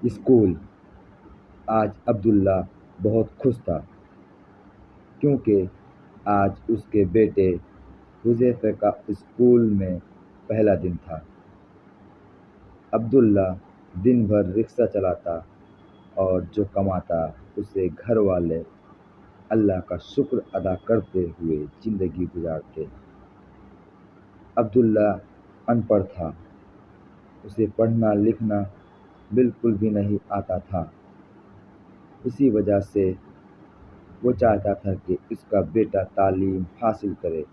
School. آج عبداللہ بہت خوش تھا کیونکہ آج اس کے بیٹے حذیفہ کا اسکول میں پہلا دن تھا۔ عبداللہ دن بھر رکشہ چلاتا اور جو کماتا اسے گھر والے اللہ کا شکر ادا کرتے ہوئے زندگی گزارتے۔ عبداللہ ان پڑھ تھا، اسے پڑھنا لکھنا بالکل بھی نہیں آتا تھا۔ اسی وجہ سے وہ چاہتا تھا کہ اس کا بیٹا تعلیم حاصل کرے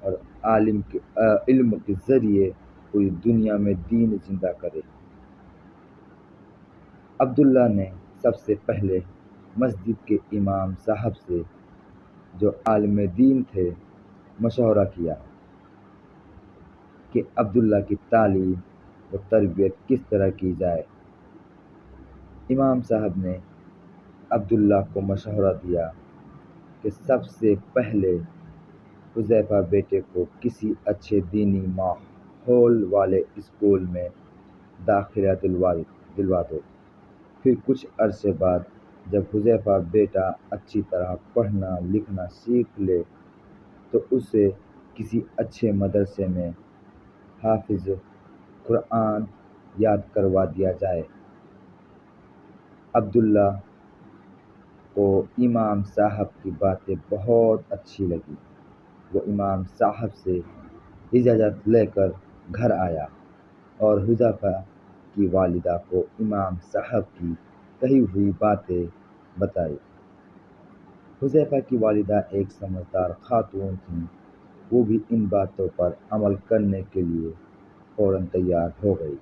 اور علم کے ذریعے پوری دنیا میں دین زندہ کرے۔ عبداللہ نے سب سے پہلے مسجد کے امام صاحب سے، جو عالم دین تھے، مشورہ کیا کہ عبداللہ کی تعلیم و تربیت کس طرح کی جائے۔ امام صاحب نے عبداللہ کو مشورہ دیا کہ سب سے پہلے حذیفہ بیٹے کو کسی اچھے دینی ماحول والے اسکول میں داخلہ دلوا دو، پھر کچھ عرصے بعد جب حذیفہ بیٹا اچھی طرح پڑھنا لکھنا سیکھ لے تو اسے کسی اچھے مدرسے میں حافظ قرآن یاد کروا دیا جائے۔ عبداللہ کو امام صاحب کی باتیں بہت اچھی لگی۔ وہ امام صاحب سے اجازت لے کر گھر آیا اور حذیفہ کی والدہ کو امام صاحب کی کہی ہوئی باتیں بتائی۔ حذیفہ کی والدہ ایک سمجھدار خاتون تھیں، وہ بھی ان باتوں پر عمل کرنے کے لیے فوراً تیار ہو گئی۔